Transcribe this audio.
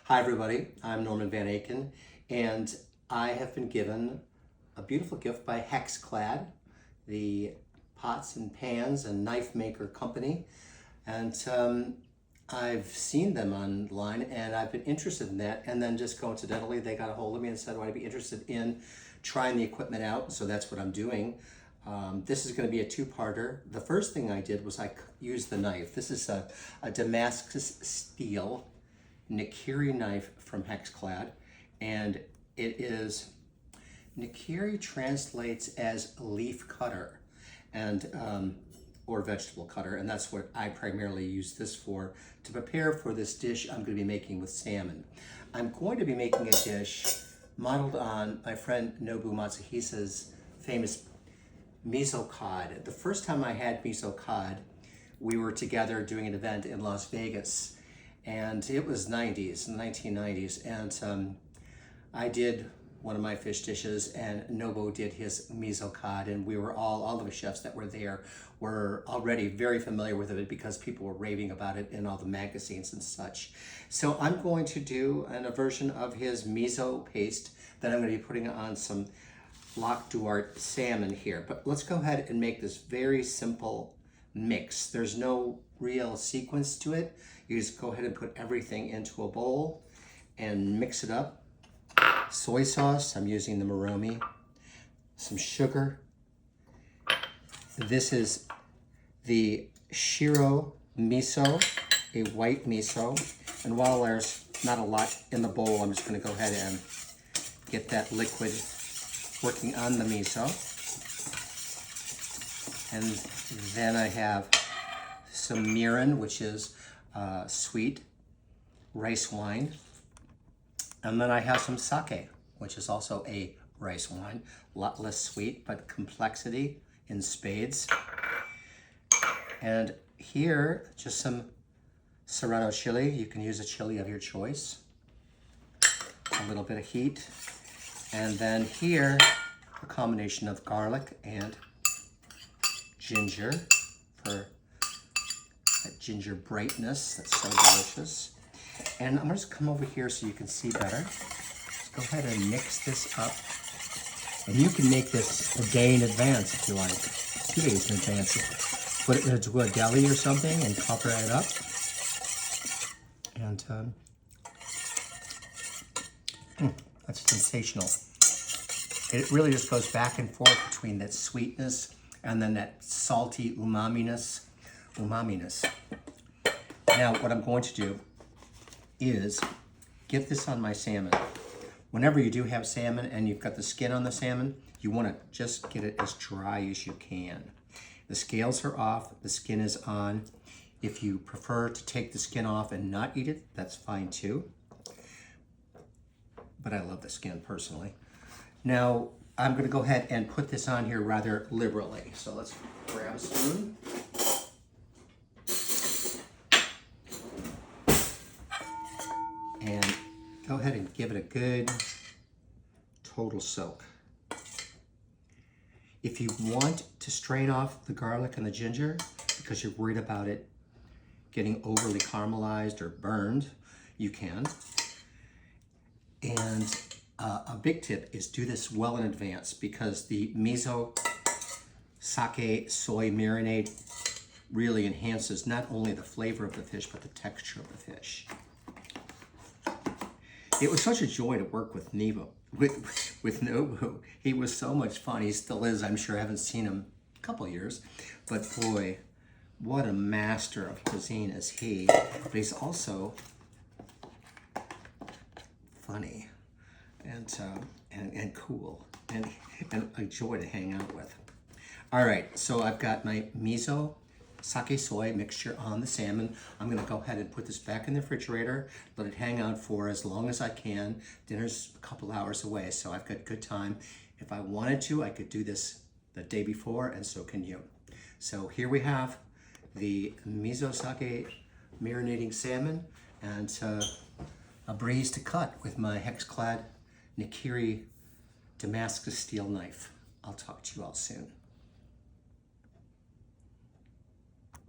Hi everybody, I'm Norman Van Aken, and I have been given a beautiful gift by Hexclad, the pots and pans and knife maker company. And I've seen them online and I've been interested in that, and then just coincidentally they got a hold of me and said, would I be interested in trying the equipment out? So that's what I'm doing. This is going to be a two-parter. The first thing I did was I used the knife. This is a Damascus steel Nakiri knife from Hexclad, and it is, Nakiri translates as leaf cutter and or vegetable cutter, and that's what I primarily use this for, to prepare for this dish I'm going to be making with salmon. I'm going to be making a dish modeled on my friend Nobu Matsuhisa's famous miso cod. The first time I had miso cod, we were together doing an event in Las Vegas, and it was 1990s, and I did one of my fish dishes and Nobu did his miso cod, and we were all the chefs that were there were already very familiar with it because people were raving about it in all the magazines and such. So I'm going to do a version of his miso paste that I'm going to be putting on some Lac Duart salmon here. But let's go ahead and make this very simple mix. There's no real sequence to it. You just go ahead and put everything into a bowl and mix it up. Soy sauce, I'm using the Moromi. Some sugar. This is the Shiro miso, a white miso. And while there's not a lot in the bowl, I'm just going to go ahead and get that liquid working on the miso. And then I have some mirin, which is sweet rice wine. And then I have some sake, which is also a rice wine. A lot less sweet, but complexity in spades. And here, just some serrano chili. You can use a chili of your choice. A little bit of heat. And then here, a combination of garlic and ginger for that ginger brightness that's so delicious. And I'm going to just come over here so you can see better. Just go ahead and mix this up. And you can make this a day in advance if you like. 2 days in advance. Put it into a deli or something and cover it up. And that's sensational. It really just goes back and forth between that sweetness and then that salty umaminess. Now, what I'm going to do is get this on my salmon. Whenever you do have salmon and you've got the skin on the salmon, you want to just get it as dry as you can. The scales are off, the skin is on. If you prefer to take the skin off and not eat it, that's fine too. But I love the skin personally. Now, I'm going to go ahead and put this on here rather liberally. So let's grab a spoon. And go ahead and give it a good total soak. If you want to strain off the garlic and the ginger because you're worried about it getting overly caramelized or burned, you can. And a big tip is do this well in advance because the miso sake soy marinade really enhances not only the flavor of the fish but the texture of the fish. It was such a joy to work with Nobu. He was so much fun. He still is. I'm sure I haven't seen him a couple years, but boy, what a master of cuisine is he. But he's also funny and cool and a joy to hang out with. All right, so I've got my miso sake soy mixture on the salmon. I'm going to go ahead and put this back in the refrigerator, let it hang out for as long as I can. Dinner's a couple hours away, so I've got good time. If I wanted to, I could do this the day before, and so can you. So here we have the miso sake marinating salmon and a breeze to cut with my Hexclad Nakiri Damascus steel knife. I'll talk to you all soon.